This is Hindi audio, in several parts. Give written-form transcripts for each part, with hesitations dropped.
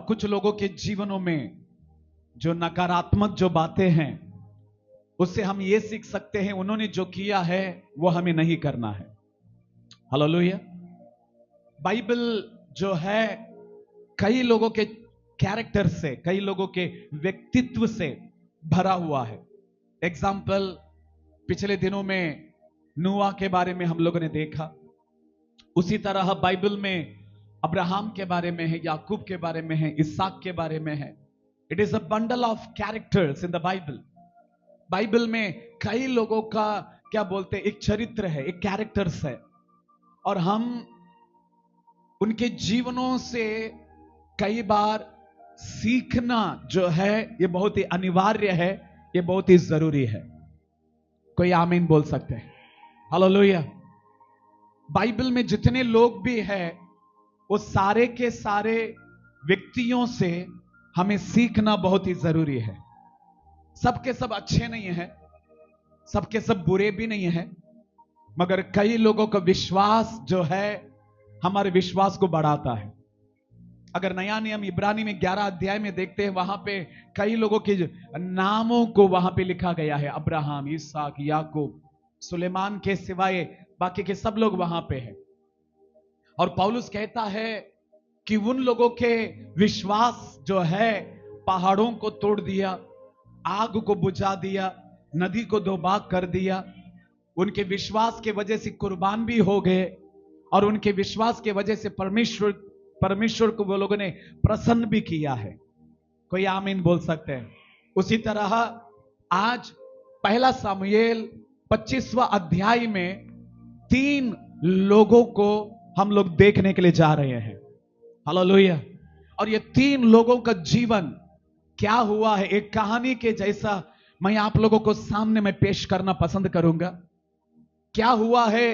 कुछ लोगों के जीवनों में जो नकारात्मक जो बातें हैं, उससे हम ये सीख सकते हैं उन्होंने जो किया है वो हमें नहीं करना है। हालेलुया। बाइबल जो है कई लोगों के कैरेक्टर से, कई लोगों के व्यक्तित्व से भरा हुआ है। एग्जाम्पल, पिछले दिनों में नूह के बारे में हम लोगों ने देखा। उसी तरह बाइबल में अब्राहम के बारे में है, याकूब के बारे में है, इसहाक के बारे में है। It is a bundle of characters in the Bible. Bible में कई लोगों का क्या बोलते हैं, एक चरित्र है, एक कैरेक्टर्स है, और हम उनके जीवनों से कई बार सीखना जो है ये बहुत ही अनिवार्य है, ये बहुत ही जरूरी है। कोई आमीन बोल सकते हैं? हालेलुया। बाइबल में जितने लोग भी हैं वो सारे के सारे व्यक्तियों से हमें सीखना बहुत ही जरूरी है। सबके सब अच्छे नहीं हैं, सबके सब बुरे भी नहीं हैं, मगर कई लोगों का विश्वास जो है हमारे विश्वास को बढ़ाता है। अगर नया नियम इब्रानी में 11 अध्याय में देखते हैं, वहां पे कई लोगों के नामों को वहां पे लिखा गया है। अब्राहम, इसहाक, याकूब, सुलेमान के सिवाय बाकी के सब लोग वहां पे हैं। और पौलुस कहता है कि उन लोगों के विश्वास जो है पहाड़ों को तोड़ दिया, आग को बुझा दिया, नदी को दो भाग कर दिया। उनके विश्वास के वजह से कुर्बान भी हो गए, और उनके विश्वास के वजह से परमेश्वर को वो लोगों ने प्रसन्न भी किया है। कोई आमीन बोल सकते हैं? उसी तरह आज पहला सामुएल 25वां अध्याय में 3 लोगों को हम लोग देखने के लिए जा रहे हैं। हालेलुया। और ये 3 लोगों का जीवन क्या हुआ है, एक कहानी के जैसा मैं आप लोगों को सामने में पेश करना पसंद करूंगा। क्या हुआ है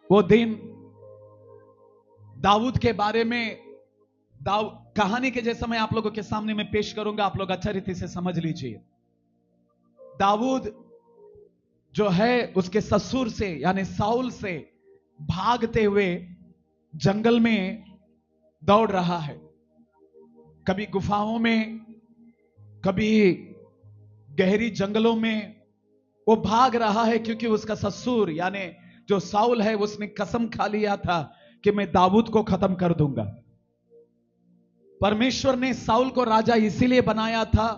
वो दिन, दाऊद के बारे में कहानी के जैसा मैं आप लोगों के सामने में पेश करूंगा। आप लोग अच्छा रीति से समझ लीजिए। दाऊद जो है उसके ससुर से यानी साउल से भागते हुए जंगल में दौड़ रहा है, कभी गुफाओं में, कभी गहरी जंगलों में वो भाग रहा है, क्योंकि उसका ससुर यानी जो साउल है उसने कसम खा लिया था कि मैं दाऊद को खत्म कर दूंगा। परमेश्वर ने साउल को राजा इसीलिए बनाया था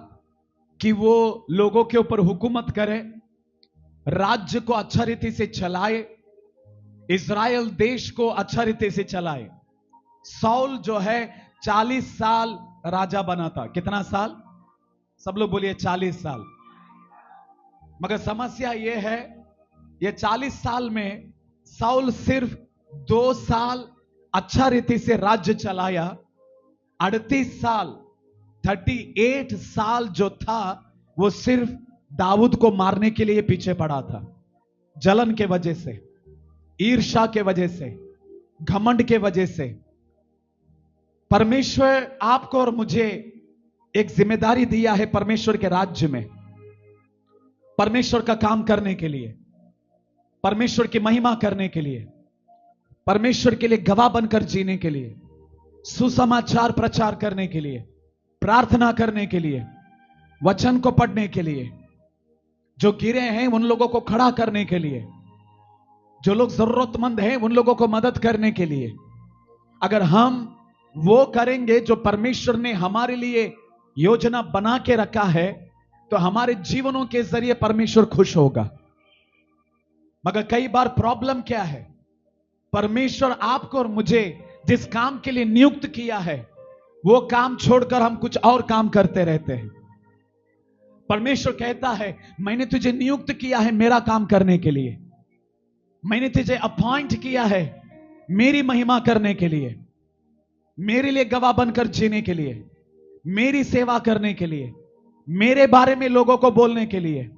कि वो लोगों के ऊपर हुकूमत करे, राज्य को अच्छा रीति से चलाए, इज़राइल देश को अच्छा रीति से चलाए। साउल जो है 40 साल राजा बना था। कितना साल? सब लोग बोलिए 40 साल। मगर समस्या यह है, ये 40 साल में साउल सिर्फ 2 साल अच्छा रीति से राज्य चलाया। 38 साल 38 साल जो था वो सिर्फ दाऊद को मारने के लिए पीछे पड़ा था। जलन के वजह से, ईर्ष्या के वजह से, घमंड के वजह से। परमेश्वर आपको और मुझे एक जिम्मेदारी दिया है परमेश्वर के राज्य में, परमेश्वर का काम करने के लिए, परमेश्वर की महिमा करने के लिए, परमेश्वर के लिए गवाह बनकर जीने के लिए, सुसमाचार प्रचार करने के लिए, प्रार्थना करने के लिए, वचन को पढ़ने के लिए, जो गिरे हैं उन लोगों को खड़ा करने के लिए, जो लोग जरूरतमंद हैं उन लोगों को मदद करने के लिए। अगर हम वो करेंगे जो परमेश्वर ने हमारे लिए योजना बना के रखा है, तो हमारे जीवनों के जरिए परमेश्वर खुश होगा। मगर कई बार प्रॉब्लम क्या है, परमेश्वर आपको और मुझे जिस काम के लिए नियुक्त किया है वो काम छोड़कर हम कुछ और काम करते रहते हैं। परमेश्वर कहता है मैंने तुझे नियुक्त किया है मेरा काम करने के लिए, मैंने तुझे अपॉइंट किया है मेरी महिमा करने के लिए, मेरे लिए गवाह बनकर जीने के लिए, मेरी सेवा करने के लिए, मेरे बारे में लोगों को बोलने के लिए।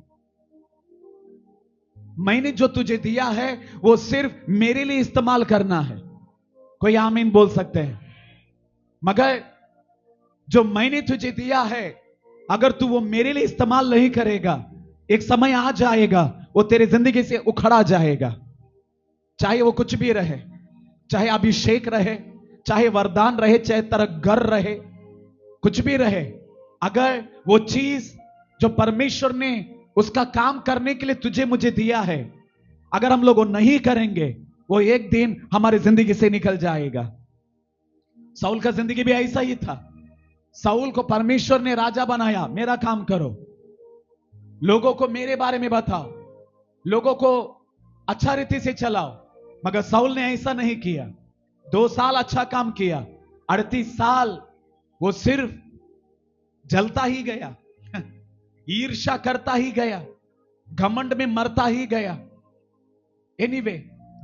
मैंने जो तुझे दिया है वो सिर्फ मेरे लिए इस्तेमाल करना है। कोई आमीन बोल सकते हैं? मगर जो मैंने तुझे दिया है अगर तू वो मेरे लिए इस्तेमाल नहीं करेगा, एक समय आ जाएगा वो तेरे जिंदगी से उखड़ा जाएगा। चाहे वो कुछ भी रहे, चाहे अभिषेक रहे, चाहे वरदान रहे, चाहे तेरा घर रहे, कुछ भी रहे, अगर वो चीज जो परमेश्वर ने उसका काम करने के लिए तुझे मुझे दिया है, अगर हम लोग वो नहीं करेंगे, वो एक दिन हमारी जिंदगी से निकल जाएगा। साउल का जिंदगी भी ऐसा ही था। साउल को परमेश्वर ने राजा बनाया, मेरा काम करो, लोगों को मेरे बारे में बताओ, लोगों को अच्छा रीति से चलाओ। मगर साउल ने ऐसा नहीं किया। 2 साल अच्छा काम किया, 38 साल वो सिर्फ जलता ही गया, ईर्ष्या करता ही गया, घमंड में मरता ही गया। एनीवे,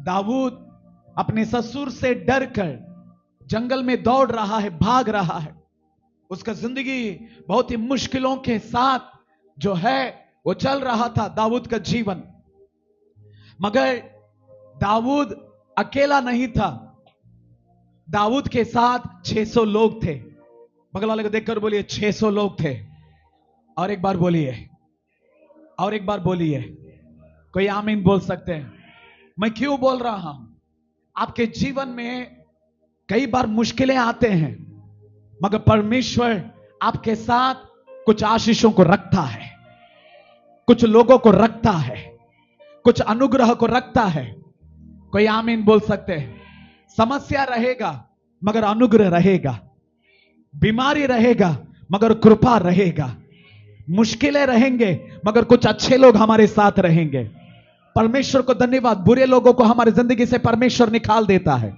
दाऊद अपने ससुर से डरकर जंगल में दौड़ रहा है, भाग रहा है। उसका जिंदगी बहुत ही मुश्किलों के साथ जो है वो चल रहा था, दाऊद का जीवन। मगर दाऊद अकेला नहीं था, दाऊद के साथ 600 लोग थे। बगल वाले को देखकर बोलिए 600 लोग थे। और एक बार बोलिए, और एक बार बोलिए। कोई आमीन बोल सकते हैं? मैं क्यों बोल रहा हूं? आपके जीवन में कई बार मुश्किलें आते हैं, मगर परमेश्वर आपके साथ कुछ आशीषों को रखता है, कुछ लोगों को रखता है, कुछ अनुग्रह को रखता है। कोई आमीन बोल सकते हैं? समस्या रहेगा मगर अनुग्रह रहेगा, बीमारी रहेगा मगर कृपा रहेगा, मुश्किलें रहेंगे मगर कुछ अच्छे लोग हमारे साथ रहेंगे। परमेश्वर को धन्यवाद, बुरे लोगों को हमारी जिंदगी से परमेश्वर निकाल देता है।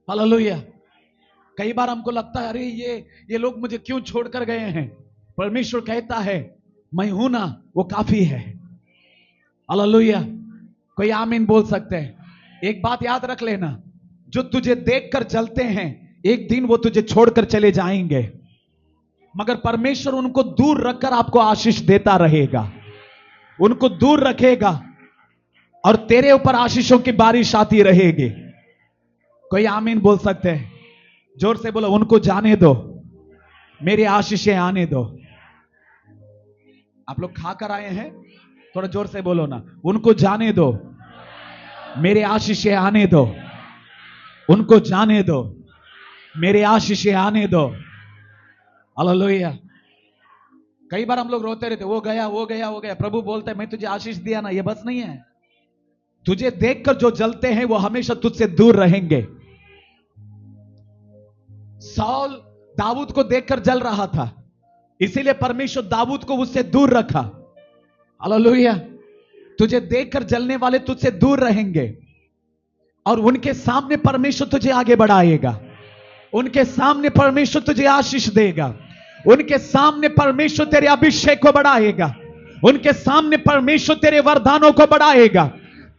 हालेलुया। कई बार हमको लगता है अरे ये लोग मुझे क्यों छोड़कर गए हैं। परमेश्वर कहता है मैं हूं ना, वो काफी है। हालेलुया। कोई आमीन बोल सकते हैं? एक बात याद रख लेना, जो तुझे देखकर जलते हैं एक दिन वो तुझे छोड़कर चले जाएंगे, मगर परमेश्वर उनको दूर रखकर आपको आशीष देता रहेगा, उनको दूर रखेगा और तेरे ऊपर आशीषों की बारिश आती रहेगी। कोई आमीन बोल सकते हैं? जोर से बोलो, उनको जाने दो, मेरी आशीषें आने दो। आप लोग खाकर आए हैं, थोड़ा जोर से बोलो ना, उनको जाने दो, मेरे आशीषें आने दो, उनको जाने दो, मेरे आशीषें आने दो। हालेलुया। कई बार हम लोग रोते रहते, वो गया वो गया वो गया। प्रभु बोलते हैं मैं तुझे आशीष दिया ना, ये बस नहीं है। तुझे देखकर जो जलते हैं वो हमेशा तुझसे दूर रहेंगे। साउल दाऊद को देखकर जल रहा था, इसीलिए परमेश्वर दाऊद को उससे दूर रखा। हालेलुया। तुझे देखकर जलने वाले तुझसे दूर रहेंगे और उनके सामने परमेश्वर तुझे आगे बढ़ाएगा, उनके सामने परमेश्वर तुझे आशीष देगा, उनके सामने परमेश्वर तेरे अभिषेक को बढ़ाएगा, उनके सामने परमेश्वर तेरे वरदानों को बढ़ाएगा।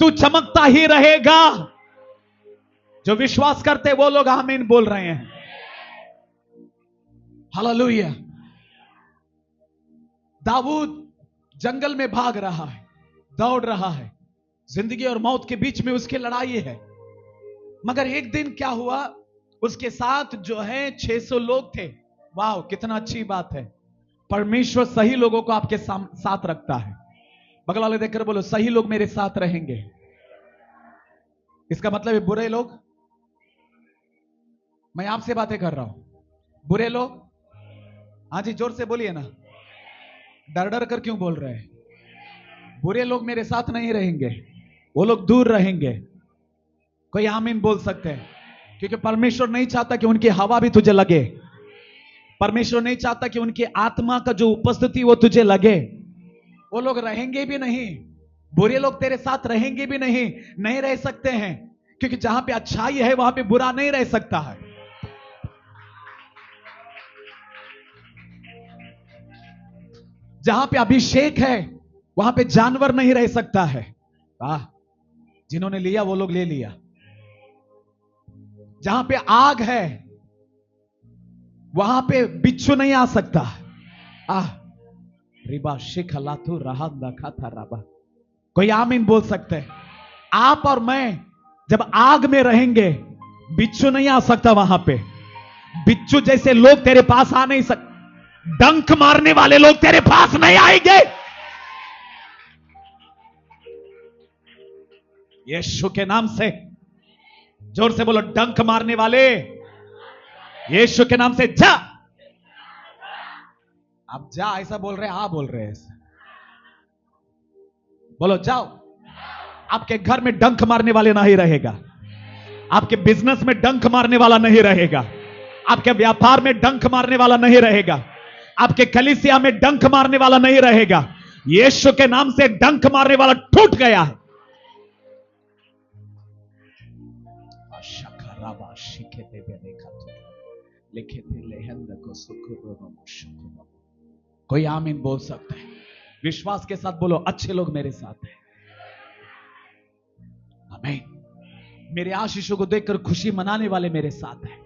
तू चमकता ही रहेगा। जो विश्वास करते वो लोग आमीन बोल रहे हैं। हालेलुया। दाऊद जंगल में भाग रहा है, दौड़ रहा है, जिंदगी और मौत के बीच में उसकी लड़ाई है। मगर एक दिन क्या हुआ, उसके साथ जो है 600 लोग थे। वाह, कितना अच्छी बात है। परमेश्वर सही लोगों को आपके साथ रखता है। बगल वाले देखकर बोलो, सही लोग मेरे साथ रहेंगे। इसका मतलब है बुरे लोग, मैं आपसे बातें कर रहा हूं, बुरे लोग, हाँ जी जोर से बोलिए ना, डर डर कर क्यों बोल रहे हैं? बुरे लोग मेरे साथ नहीं रहेंगे, वो लोग दूर रहेंगे। कोई आमीन बोल सकते हैं? क्योंकि परमेश्वर नहीं चाहता कि उनकी हवा भी तुझे लगे, परमेश्वर नहीं चाहता कि उनकी आत्मा का जो उपस्थिति वो तुझे लगे। वो लोग रहेंगे भी नहीं, बुरे लोग तेरे साथ रहेंगे भी नहीं, नहीं रह सकते हैं, क्योंकि जहां पे अच्छाई है वहां पे बुरा नहीं रह सकता है। जहां पे अभिषेक है वहां पे जानवर नहीं रह सकता है। जिन्होंने लिया वो लोग ले लिया। जहां पे आग है वहां पे बिच्छू नहीं आ सकता। रिबा शिखलातु रहा दखा था रबा। कोई आमीन बोल सकते हैं? आप और मैं जब आग में रहेंगे बिच्छू नहीं आ सकता वहां पे। बिच्छू जैसे लोग तेरे पास आ नहीं सकते, डंक मारने वाले लोग तेरे पास नहीं आएंगे। यीशु के नाम से जोर से बोलो, डंक मारने वाले यीशु के नाम से जा। आप जा ऐसा बोल रहे हैं, आ बोल रहे हैं ऐसा। बोलो जाओ। आपके घर में डंक मारने वाले नहीं रहेगा, आपके बिजनेस में डंक मारने वाला नहीं रहेगा, आपके व्यापार में डंक मारने वाला नहीं रहेगा, आपके कलीसिया में डंक मारने वाला नहीं रहेगा। यीशु के नाम से डंक मारने वाला टूट गया है। कोई आमीन बोल सकता है? विश्वास के साथ बोलो, अच्छे लोग मेरे साथ हैं। आमीन। मेरे आशीषों को देखकर खुशी मनाने वाले मेरे साथ हैं।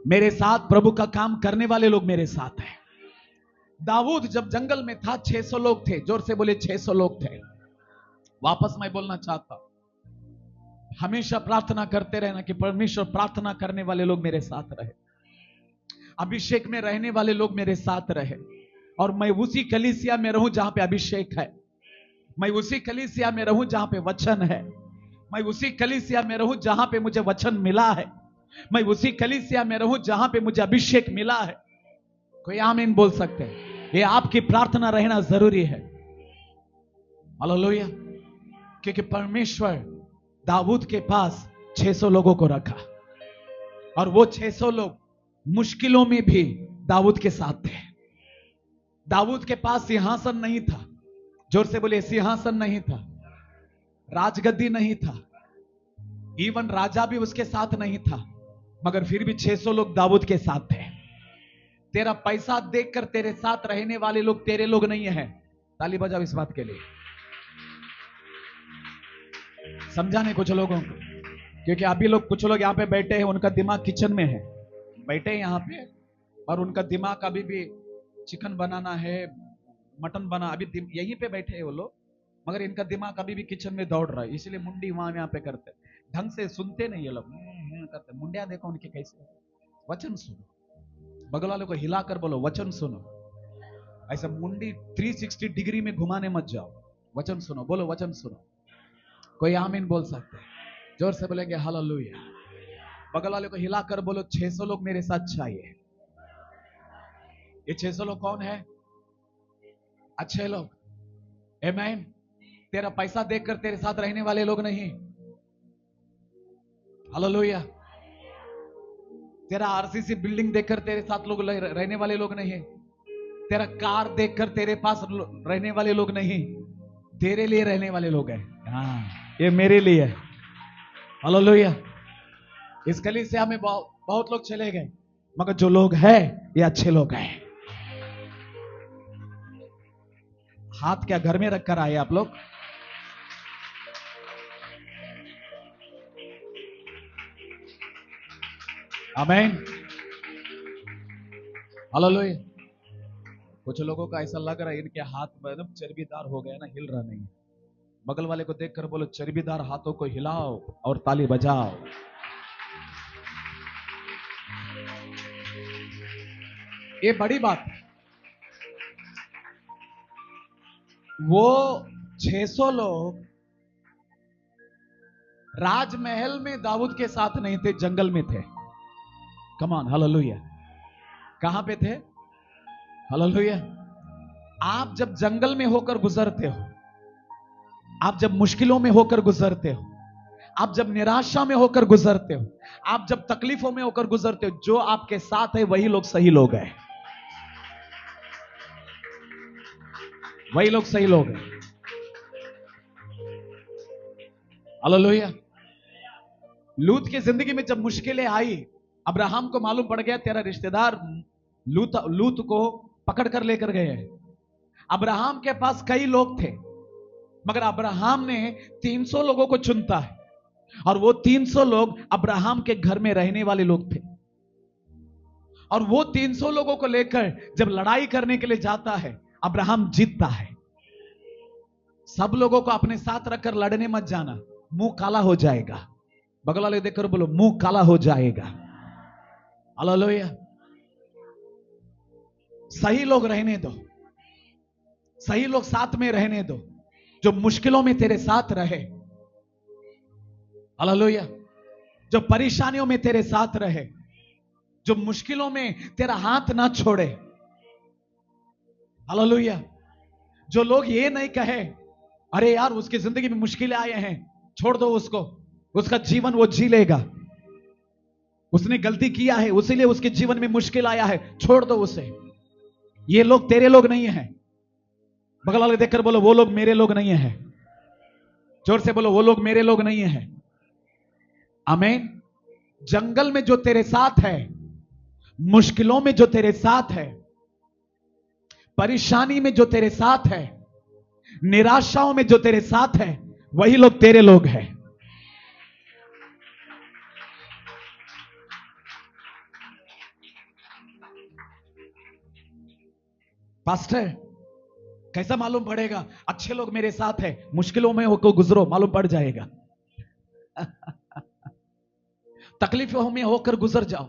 मेरे साथ प्रभु का काम करने वाले लोग मेरे साथ हैं। दाऊद जब जंगल में था 600 लोग थे। जोर से बोले 600 लोग थे। वापस मैं बोलना चाहता हूं, हमेशा प्रार्थना करते रहना कि परमेश्वर प्रार्थना करने वाले लोग मेरे साथ रहे, अभिषेक में रहने वाले लोग मेरे साथ रहे, और मैं उसी कलीसिया में रहूं जहां पे अभिषेक है, मैं उसी कलीसिया में रहूं जहां पे वचन है, मैं उसी कलीसिया में रहूं जहां पे मुझे वचन मिला है, मैं उसी कलीसिया में रहूं जहां पे मुझे अभिषेक मिला है। कोई आमीन बोल सकते हैं? ये आपकी प्रार्थना रहना जरूरी है। हालेलुया। क्योंकि परमेश्वर दाऊद के पास 600 लोगों को रखा, और वो 600 लोग मुश्किलों में भी दाऊद के साथ थे। दाऊद के पास सिंहासन नहीं था। जोर से बोले, सिंहासन नहीं था, राजगद्दी नहीं था, इवन राजा भी उसके साथ नहीं था, मगर फिर भी 600 लोग दाऊद के साथ थे। तेरा पैसा देखकर तेरे साथ रहने वाले लोग तेरे लोग नहीं है। ताली बजाओ इस बात के लिए। समझाने कुछ लोगों को, क्योंकि अभी लोग कुछ लोग यहां पे बैठे हैं, उनका दिमाग किचन में है, बैठे हैं यहां पे, और उनका दिमाग अभी भी चिकन बनाना है, मटन बना, अभी यहीं पे बैठे हैं वो लोग, मगर इनका दिमाग अभी भी किचन में दौड़ रहा है। इसलिए मुंडी वहां यहाँ पे करते, ढंग से सुनते नहीं ये लोग, करते। मुंडिया देखो उनके कैसे। वचन सुनो, बगल वाले को हिलाकर बोलो वचन सुनो। ऐसा मुंडी 360 डिग्री में घुमाने मत जाओ। वचन सुनो, बोलो वचन सुनो। कोई आमीन बोल सकते हैं? जोर से बोलेंगे हालेलुया। बगल वाले को हिलाकर बोलो 600 लोग मेरे साथ चाहिए। ये 600 लोग कौन है? अच्छे लोग। आमीन। तेरा पैसा देखकर तेरे साथ रहने वाले लोग नहीं। हालेलुया। तेरा आरसीसी बिल्डिंग देखकर तेरे साथ लोग रहने वाले लोग नहीं। तेरा कार देखकर तेरे पास रहने वाले लोग नहीं। तेरे लिए रहने वाले लोग हैं। हाँ, ये मेरे लिए है। हालेलुया। इस कलीसिया में बहुत लोग चले गए, मगर जो लोग हैं ये अच्छे लोग हैं। हाथ क्या घर में रखकर आए आप लोग? आमीन। हालेलुया। कुछ लोगों का ऐसा लग रहा है इनके हाथ में चर्बीदार हो गया ना, हिल रहा नहीं। बगल वाले को देखकर बोलो चर्बीदार हाथों को हिलाओ और ताली बजाओ। ये बड़ी बात है। वो 600 लोग राजमहल में दाऊद के साथ नहीं थे, जंगल में थे। कम ऑन, हालेलुया। कहां पे थे? हालेलुया। आप जब जंगल में होकर गुजरते हो, आप जब मुश्किलों में होकर गुजरते हो, आप जब निराशा में होकर गुजरते हो, आप जब तकलीफों में होकर गुजरते हो, जो आपके साथ है वही लोग सही लोग हैं। वही लोग सही लोग हैं। हालेलुया। लूत की जिंदगी में जब मुश्किलें आई, अब्राहम को मालूम पड़ गया तेरा रिश्तेदार लूत को पकड़ कर लेकर गए हैं। अब्राहम के पास कई लोग थे, मगर अब्राहम ने 300 लोगों को चुनता है, और वो 300 लोग अब्राहम के घर में रहने वाले लोग थे। और वो 300 लोगों को लेकर जब लड़ाई करने के लिए जाता है, अब्राहम जीतता है। सब लोगों को अपने साथ रखकर लड़ने मत जाना, मुंह काला हो जाएगा। बगल वाले देखकर बोलो मुंह काला हो जाएगा। हालेलुया। सही लोग रहने दो, सही लोग साथ में रहने दो, जो मुश्किलों में तेरे साथ रहे। हालेलुया। जो परेशानियों में तेरे साथ रहे, जो मुश्किलों में तेरा हाथ ना छोड़े। हालेलुया। जो लोग ये नहीं कहे अरे यार उसकी जिंदगी में मुश्किलें आए हैं, छोड़ दो उसको, उसका जीवन वो जी लेगा, उसने गलती किया है उसीलिए उसके जीवन में मुश्किल आया है, छोड़ दो उसे। ये लोग तेरे लोग नहीं है। बगल वाले देखकर बोलो वो लोग मेरे लोग नहीं है। जोर से बोलो वो लोग मेरे लोग नहीं है। आमीन। जंगल में जो तेरे साथ है, मुश्किलों में जो तेरे साथ है, परेशानी में जो तेरे साथ है, निराशाओं में जो तेरे साथ है, वही लोग तेरे लोग हैं। पास्टर कैसा मालूम पड़ेगा? अच्छे लोग मेरे साथ है, मुश्किलों में होकर गुजरो, मालूम पड़ जाएगा। तकलीफों में होकर गुजर जाओ,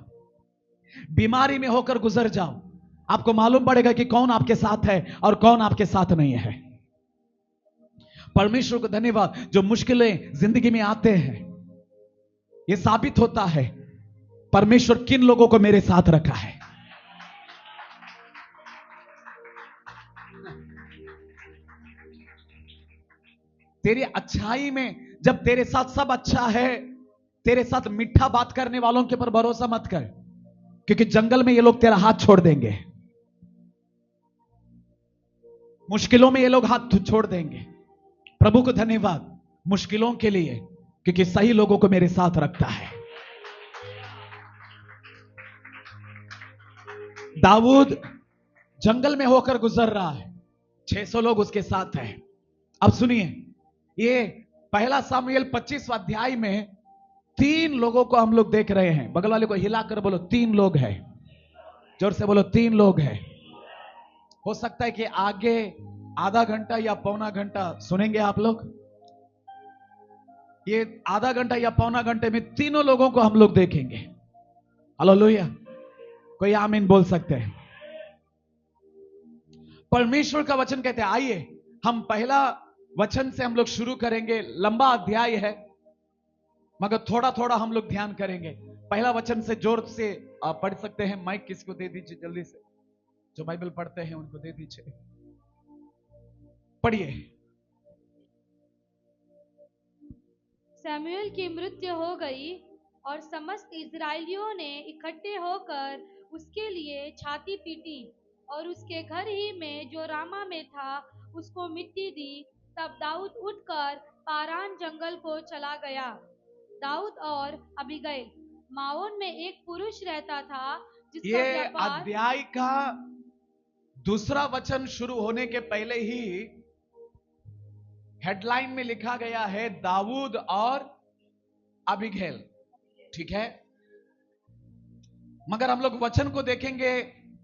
बीमारी में होकर गुजर जाओ, आपको मालूम पड़ेगा कि कौन आपके साथ है और कौन आपके साथ नहीं है। परमेश्वर को धन्यवाद। जो मुश्किलें जिंदगी में आते हैं, यह साबित होता है परमेश्वर किन लोगों को मेरे साथ रखा है। तेरी अच्छाई में जब तेरे साथ सब अच्छा है, तेरे साथ मीठा बात करने वालों के ऊपर भरोसा मत कर, क्योंकि जंगल में ये लोग तेरा हाथ छोड़ देंगे, मुश्किलों में ये लोग हाथ छोड़ देंगे। प्रभु को धन्यवाद मुश्किलों के लिए, क्योंकि सही लोगों को मेरे साथ रखता है। दाऊद जंगल में होकर गुजर रहा है, 600 लोग उसके साथ हैं। अब सुनिए, ये पहला सामुएल 25 अध्याय में 3 लोगों को हम लोग देख रहे हैं। बगल वाले को हिलाकर बोलो 3 लोग हैं। जोर से बोलो 3 लोग हैं। हो सकता है कि आगे आधा घंटा या पौना घंटा सुनेंगे आप लोग। ये आधा घंटा या पौना घंटे में तीनों लोगों को हम लोग देखेंगे। हालेलुया। कोई आमीन बोल सकते हैं? परमेश्वर का वचन कहते हैं, आइए हम पहला वचन से हम लोग शुरू करेंगे। लंबा अध्याय है मगर थोड़ा थोड़ा हम लोग ध्यान करेंगे। पहला वचन से जोर से आप पढ़ सकते हैं। माइक किसको दे दीजिए जल्दी से, जो बाइबल पढ़ते हैं उनको दे दीजिए, पढ़िए। सैमुएल की मृत्यु हो गई और समस्त इजरायलियों ने इकट्ठे होकर उसके लिए छाती पीटी और उसके घर ही में जो रामा में था उसको मिट्टी दी। तब दाऊद उठकर पारान जंगल को चला गया। दाऊद और अबीगैल। माओन में एक पुरुष रहता था जिसका ये व्यापार। अध्याय का दूसरा वचन शुरू होने के पहले ही हेडलाइन में लिखा गया है दाऊद और अबीगैल, ठीक है। मगर हम लोग वचन को देखेंगे,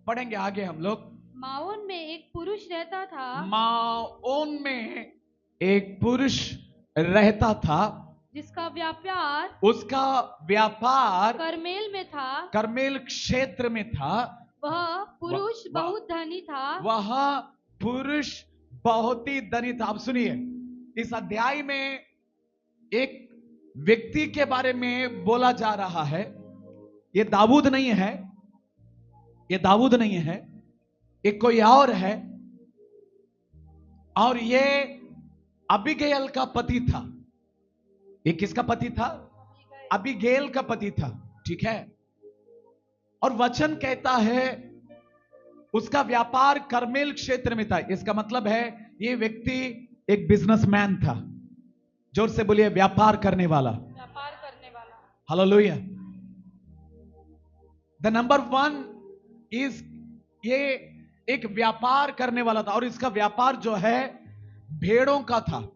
पढ़ेंगे आगे हम लोग। माओन में एक पुरुष रहता था। माओन में एक पुरुष रहता था जिसका व्यापार। उसका व्यापार करमेल में था। करमेल क्षेत्र में था। वह पुरुष बहुत धनी था। वह पुरुष बहुत ही धनी था। अब सुनिए, इस अध्याय में एक व्यक्ति के बारे में बोला जा रहा है। ये दाऊद नहीं है, ये दाऊद नहीं है, एक कोई और है। और ये अबीगैल का पति था। ये किसका पति था? अबीगैल का पति था, ठीक है। और वचन कहता है उसका व्यापार करमेल क्षेत्र में था। इसका मतलब है ये व्यक्ति एक बिजनेसमैन था। जोर से बोलिए व्यापार करने वाला। व्यापार करने वाला। हालेलुया। द नंबर 1 इज ये एक व्यापार करने वाला था और इसका व्यापार जो है भेड़ों का था।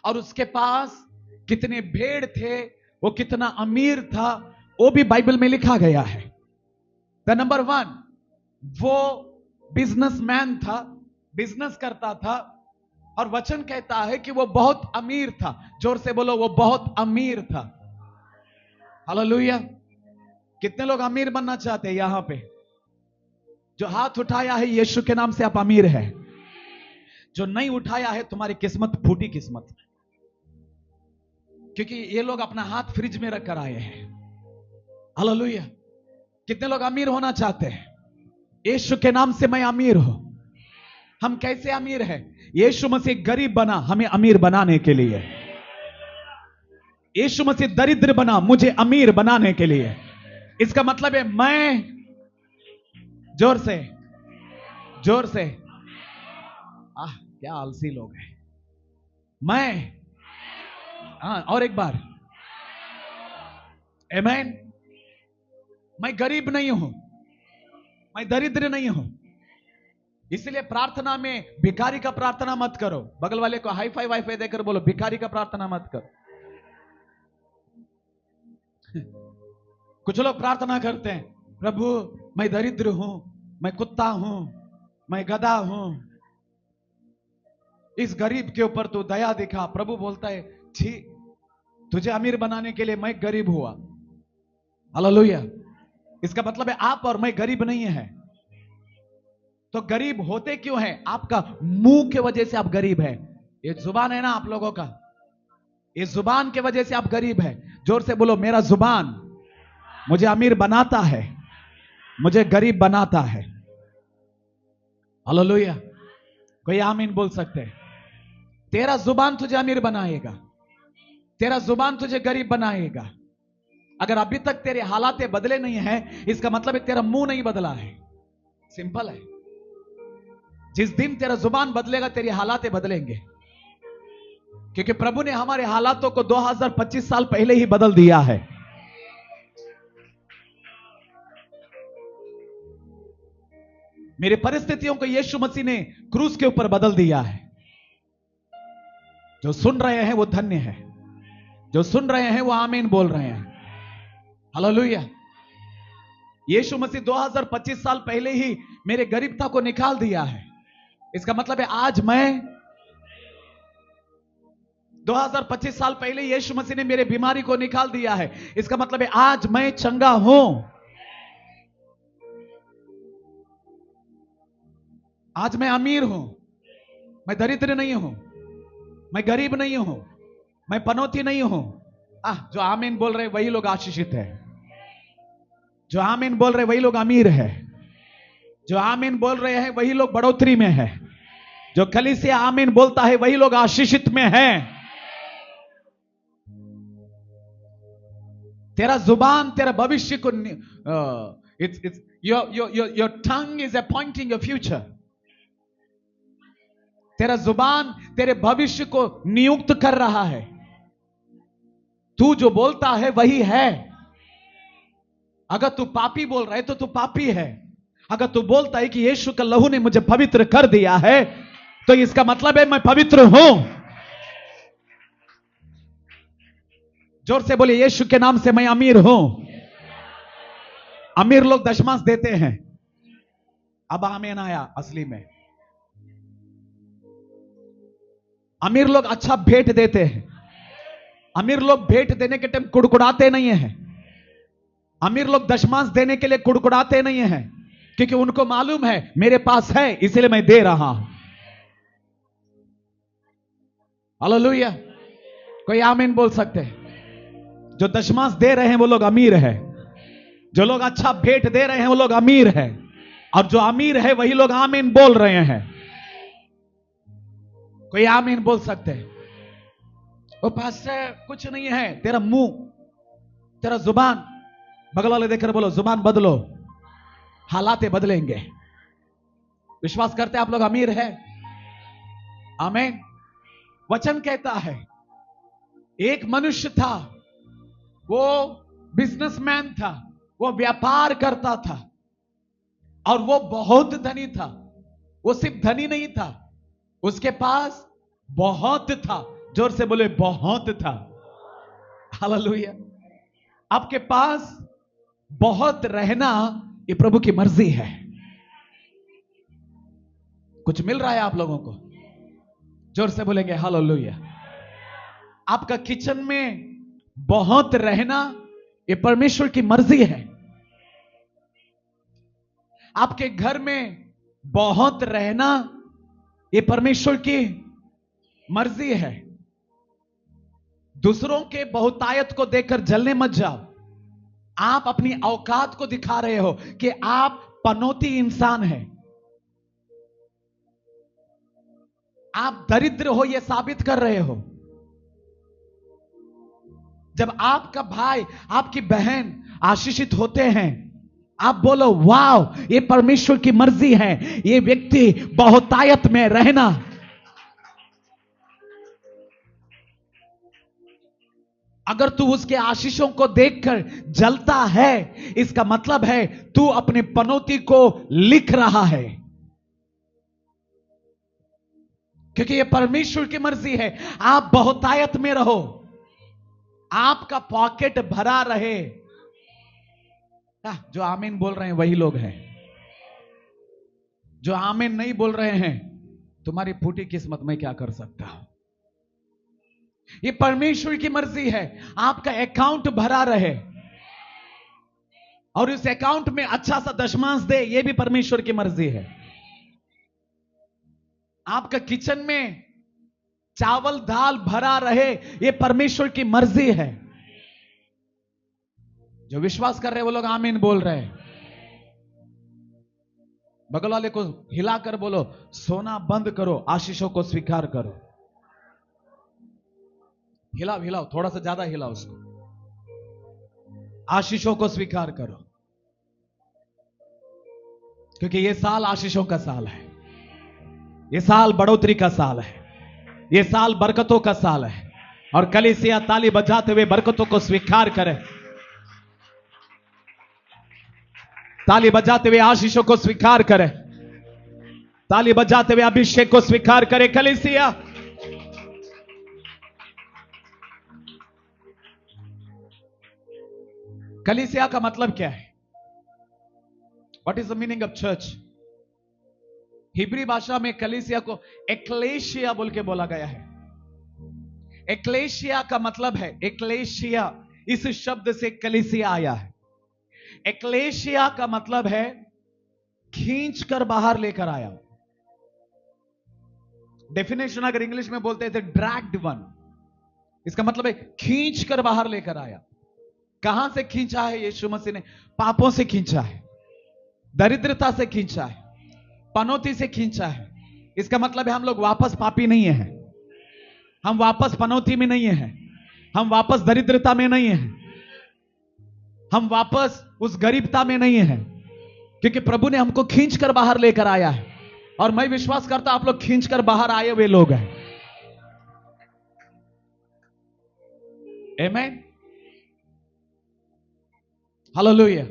और उसके पास कितने भेड़ थे, वो कितना अमीर था, वो भी बाइबल में लिखा गया है। द नंबर 1 वो बिजनेसमैन था, बिजनेस करता था। और वचन कहता है कि वो बहुत अमीर था। जोर से बोलो वो बहुत अमीर था। हालेलुया। कितने लोग अमीर बनना चाहते हैं यहां पे? जो हाथ उठाया है यीशु के नाम से आप अमीर है। जो नहीं उठाया है तुम्हारी किस्मत फूटी किस्मत, क्योंकि ये लोग अपना हाथ फ्रिज में रख कर आए हैं। हालेलुया। कितने लोग अमीर होना चाहते हैं? यीशु के नाम से मैं अमीर हूं। हम कैसे अमीर हैं? यीशु मसीह गरीब बना हमें अमीर बनाने के लिए। यीशु मसीह दरिद्र बना मुझे अमीर बनाने के लिए। इसका मतलब है मैं, जोर से, जोर से, क्या आलसी लोग हैं। मैं, और एक बार, आमीन। मैं गरीब नहीं हूं, मैं दरिद्र नहीं हूं। इसलिए प्रार्थना में भिखारी का प्रार्थना मत करो। बगल वाले को हाई फाई वाई फाई देकर बोलो, भिखारी का प्रार्थना मत करो। कुछ लोग प्रार्थना करते हैं, प्रभु मैं दरिद्र हूं, मैं कुत्ता हूं, मैं गधा हूं, इस गरीब के ऊपर तू दया दिखा। प्रभु बोलता है, छी, तुझे अमीर बनाने के लिए मैं गरीब हुआ। हालेलुया। इसका मतलब है आप और मैं गरीब नहीं है। तो गरीब होते क्यों हैं? आपका मुंह के वजह से आप गरीब है। ये जुबान है ना आप लोगों का, इस जुबान के वजह से आप गरीब है। जोर से बोलो, मेरा जुबान मुझे अमीर बनाता है, मुझे गरीब बनाता है। हालेलुया। कोई आमीन बोल सकते हैं? तेरा जुबान तुझे अमीर बनाएगा, तेरा जुबान तुझे गरीब बनाएगा। अगर अभी तक तेरे हालात बदले नहीं है, इसका मतलब है तेरा मुंह नहीं बदला है। सिंपल है। जिस दिन तेरा जुबान बदलेगा तेरी हालात बदलेंगे, क्योंकि प्रभु ने हमारे हालातों को 2025 साल पहले ही बदल दिया है। मेरी परिस्थितियों को यीशु मसीह ने क्रूस के ऊपर बदल दिया है। जो सुन रहे हैं वो धन्य है, जो सुन रहे हैं वो आमीन बोल रहे हैं। हालेलुया। यीशु मसीह 2025 साल पहले ही मेरे गरीबता को निकाल दिया है। इसका मतलब है आज मैं, 2025 साल पहले यीशु मसीह ने मेरे बीमारी को निकाल दिया है। इसका मतलब है आज मैं चंगा हूं, आज मैं अमीर हूं, मैं दरिद्र नहीं हूं, मैं गरीब नहीं हूं, मैं पनौती नहीं हूं। जो आमीन बोल रहे वही लोग आशीषित है, जो आमीन बोल रहे वही लोग अमीर है, जो आमीन बोल रहे हैं वही लोग बढ़ोतरी में है, जो कलीसिया आमीन बोलता है वही लोग आशीषित में है। तेरा जुबान तेरा भविष्य को, your tongue is appointing your future. तेरा जुबान तेरे भविष्य को नियुक्त कर रहा है। तू जो बोलता है वही है। अगर तू पापी बोल रहा है तो तू पापी है। अगर तू बोलता है कि यीशु का लहू ने मुझे पवित्र कर दिया है, तो इसका मतलब है मैं पवित्र हूं। जोर से बोलिए, यीशु के नाम से मैं अमीर हूं। अमीर लोग दशमांश देते हैं। अब आमीन आया असली में। अमीर लोग अच्छा भेंट देते हैं। अमीर लोग भेंट देने के टाइम कुड़कुड़ाते नहीं है। अमीर लोग दशमांश देने के लिए कुड़कुड़ाते नहीं है, क्योंकि उनको मालूम है मेरे पास है इसलिए मैं दे रहा हूं। हालेलुया। कोई आमीन बोल सकते हैं? जो दशमांश दे रहे हैं वो लोग अमीर है। जो लोग अच्छा भेंट दे रहे हैं वो लोग अमीर है। और जो अमीर है वही लोग आमीन बोल रहे हैं। कोई आमीन बोल सकते हैं? वो पास्टर कुछ नहीं है, तेरा मुंह, तेरा जुबान। बगल वाले देखकर बोलो, जुबान बदलो, हालात बदलेंगे। विश्वास करते आप लोग अमीर है? आमीन। वचन कहता है एक मनुष्य था, वो बिजनेसमैन था, वो व्यापार करता था और वो बहुत धनी था। वो सिर्फ धनी नहीं था, उसके पास बहुत था। जोर से बोले, बहुत था। हालेलुया। आपके पास बहुत रहना ये प्रभु की मर्जी है। कुछ मिल रहा है आप लोगों को? जोर से बोलेंगे हालेलुया। आपका किचन में बहुत रहना ये परमेश्वर की मर्जी है। आपके घर में बहुत रहना ये परमेश्वर की मर्जी है। दूसरों के बहुतायत को देखकर जलने मत जाओ। आप अपनी औकात को दिखा रहे हो कि आप पनौती इंसान हैं। आप दरिद्र हो यह साबित कर रहे हो। जब आपका भाई आपकी बहन आशीषित होते हैं, आप बोलो वाह ये परमेश्वर की मर्जी है, ये व्यक्ति बहुतायत में रहना। अगर तू उसके आशीषों को देखकर जलता है, इसका मतलब है तू अपनी पनौती को लिख रहा है, क्योंकि यह परमेश्वर की मर्जी है। आप बहुतायत में रहो, आपका पॉकेट भरा रहे। जो आमीन बोल रहे हैं वही लोग हैं। जो आमीन नहीं बोल रहे हैं, तुम्हारी फूटी किस्मत में क्या कर सकता हूं। ये परमेश्वर की मर्जी है, आपका अकाउंट भरा रहे और उस अकाउंट में अच्छा सा दशमांश दे, ये भी परमेश्वर की मर्जी है। आपका किचन में चावल दाल भरा रहे, ये परमेश्वर की मर्जी है। जो विश्वास कर रहे हैं वो लोग आमीन बोल रहे हैं। बगल वाले को हिलाकर बोलो, सोना बंद करो, आशीषों को स्वीकार करो। हिलाओ हिलाओ, थोड़ा सा ज्यादा हिलाओ उसको। आशीषों को स्वीकार करो, क्योंकि यह साल आशीषों का साल है, यह साल बढ़ोतरी का साल है, यह साल बरकतों का साल है। और कलीसिया ताली बजाते हुए बरकतों को स्वीकार करे, ताली बजाते हुए आशीषों को स्वीकार करे, ताली बजाते हुए अभिषेक को स्वीकार करे कलीसिया। कलीसिया का मतलब क्या है? What is the meaning of church? Hebrew भाषा में कलीसिया को एक्लेशिया बोल के बोला गया है। एक्लेशिया का मतलब है, एक्लेशिया इस शब्द से कलीसिया आया है। एक्लेशिया का मतलब है खींच कर बाहर लेकर आया। डेफिनेशन अगर इंग्लिश में बोलते थे ड्रैग्ड वन, इसका मतलब है खींच कर बाहर लेकर आया। कहां से खींचा है यीशु मसीह ने? पापों से खींचा है, दरिद्रता से खींचा है, पनौती से खींचा है। इसका मतलब है हम लोग वापस पापी नहीं है, हम वापस पनौती में नहीं है, हम वापस दरिद्रता में नहीं है, हम वापस उस गरीबता में नहीं है, क्योंकि प्रभु ने हमको खींच कर बाहर लेकर आया है। और मैं विश्वास करता हूं आप लोग खींच कर बाहर आए हुए लोग हैं। आमीन, हालेलुया।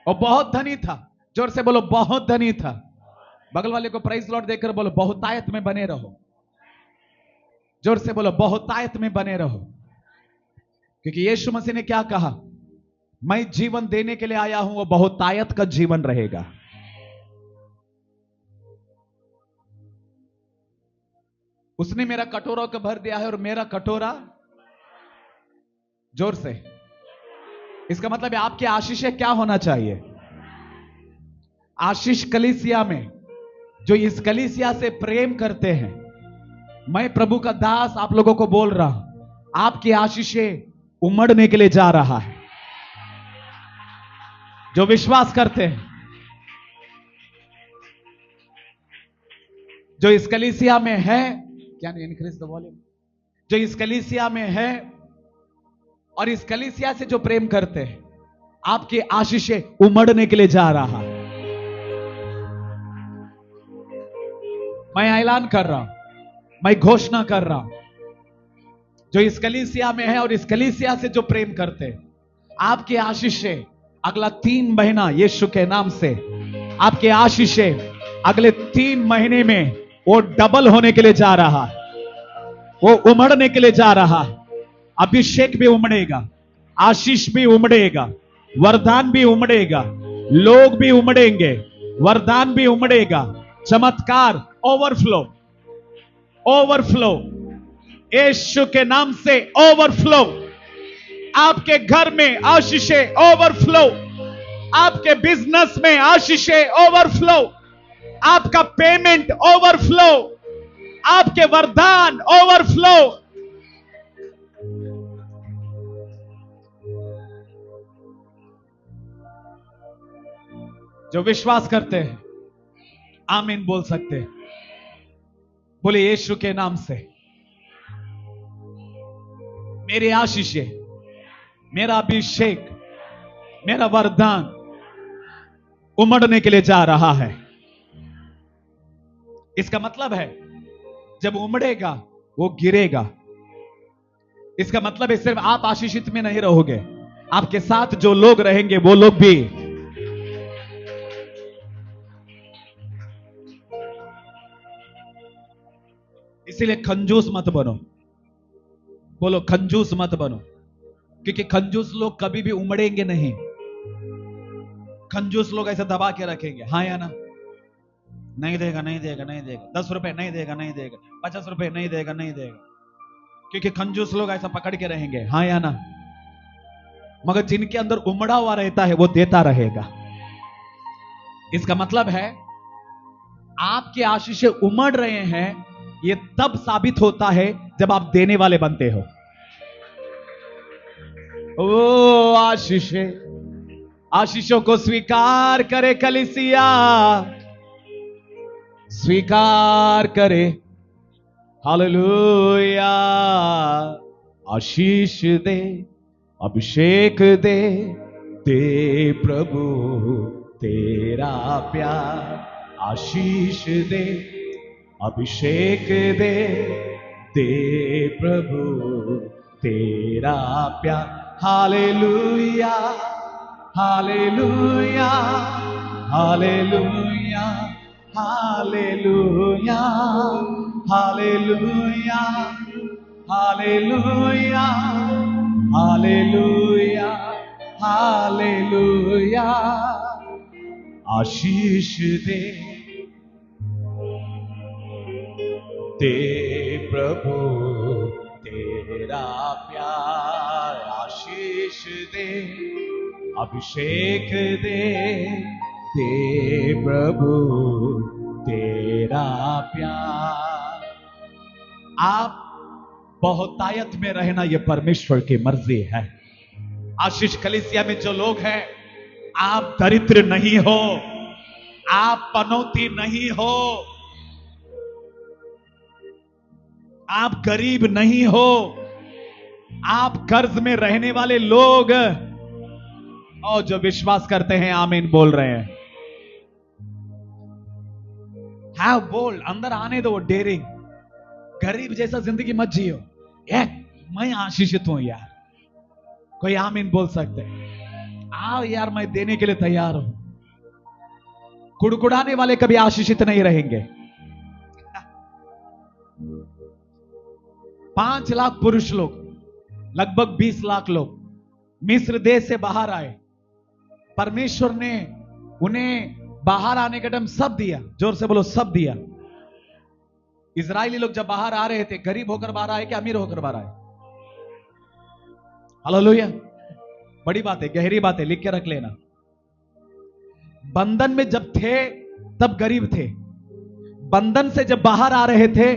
और बहुत धनी था, जोर से बोलो बहुत धनी था। बगल वाले को प्राइज लॉर्ड देकर बोलो बहुतायत में बने रहो। जोर से बोलो बहुतायत में बने रहो, क्योंकि यीशु मसीह ने क्या कहा? मैं जीवन देने के लिए आया हूं, वो बहुतायत का जीवन रहेगा। उसने मेरा कटोरा को भर दिया है और मेरा कटोरा, जोर से, इसका मतलब है आपकी आशीष क्या होना चाहिए? आशीष कलीसिया में, जो इस कलीसिया से प्रेम करते हैं, मैं प्रभु का दास आप लोगों को बोल रहा हूं, आपकी आशीषें उमड़ने के लिए जा रहा है। जो विश्वास करते हैं, जो इस कलीसिया में है, क्या नहीं इंक्रीज द वॉल्यूम, जो इस कलीसिया में है और इस कलीसिया से जो प्रेम करते हैं, आपकी आशीषें उमड़ने के लिए जा रहा है। मैं ऐलान कर रहा हूं, मैं घोषणा कर रहा हूं, जो इस कलीसिया में है और इस कलीसिया से जो प्रेम करते हैं, आपकी आशीषें अगला 3 महीना यीशु के नाम से, आपकी आशीषें अगले 3 महीने में वो डबल होने के लिए जा रहा है, वो उमड़ने के लिए जा रहा है। अभिषेक भी उमड़ेगा, आशीष भी उमड़ेगा, वरदान भी उमड़ेगा, लोग भी उमड़ेंगे, वरदान भी उमड़ेगा, चमत्कार, ओवरफ्लो, ओवरफ्लो, यीशु के नाम से ओवरफ्लो। आपके घर में आशीषें ओवरफ्लो, आपके बिजनेस में आशीषें ओवरफ्लो, आपका पेमेंट ओवरफ्लो, आपके वरदान ओवरफ्लो। जो विश्वास करते हैं आमीन बोल सकते हैं। बोले यीशु के नाम से मेरी आशीषें, मेरा अभिषेक, मेरा वरदान उमड़ने के लिए जा रहा है। इसका मतलब है जब उमड़ेगा वो गिरेगा। इसका मतलब है सिर्फ आप आशीषित में नहीं रहोगे, आपके साथ जो लोग रहेंगे वो लोग भी। इसीलिए कंजूस मत बनो। बोलो कंजूस मत बनो, क्योंकि कंजूस लोग कभी भी उमड़ेंगे नहीं। कंजूस लोग ऐसे दबा के रखेंगे, हाँ या ना, नहीं देगा नहीं देगा नहीं देगा, 10 रुपए नहीं देगा नहीं देगा, 50 रुपए नहीं देगा नहीं देगा, क्योंकि कंजूस लोग ऐसा पकड़ के रहेंगे, हाँ या ना। मगर जिनके अंदर उमड़ा हुआ रहता है वो देता रहेगा। इसका मतलब है आपकी आशीषें उमड़ रहे हैं, ये तब साबित होता है जब आप देने वाले बनते हो। ओ आशीषें, आशीषों को स्वीकार करे कलीसिया, स्वीकार करे। हालेलुया। आशीष दे, अभिषेक दे, दे प्रभु तेरा प्यार। आशीष दे, अभिषेक दे, दे प्रभु तेरा प्यार। Hallelujah, hallelujah, hallelujah, hallelujah, hallelujah, hallelujah, hallelujah, hallelujah. आशीष दे, दे प्रभु तेरा प्यार। आशीष दे, अभिषेक दे, दे प्रभु तेरा प्यार। आप बहुतायत में रहना यह परमेश्वर की मर्जी है। आशीष कलीसिया में जो लोग हैं, आप दरिद्र नहीं हो, आप पनौती नहीं हो, आप गरीब नहीं हो, आप कर्ज में रहने वाले लोग, और जो विश्वास करते हैं आमीन बोल रहे हैं। हाँ बोल, अंदर आने दो डेयरिंग। गरीब जैसा जिंदगी मत जियो। मैं आशीषित हूं यार, कोई आमीन बोल सकते हैं? आओ यार, मैं देने के लिए तैयार हूं। कुड़कुड़ाने वाले कभी आशीषित नहीं रहेंगे। 5 लाख पुरुष लोग, लगभग 20 लाख लोग मिस्र देश से बाहर आए। परमेश्वर ने उन्हें बाहर आने का टाइम सब दिया। जोर से बोलो सब दिया। इजरायली लोग जब बाहर आ रहे थे, गरीब होकर बाहर आए कि अमीर होकर बाहर आए? हालेलुया। बड़ी बात है, गहरी बात है, लिख के रख लेना। बंधन में जब थे तब गरीब थे, बंधन से जब बाहर आ रहे थे,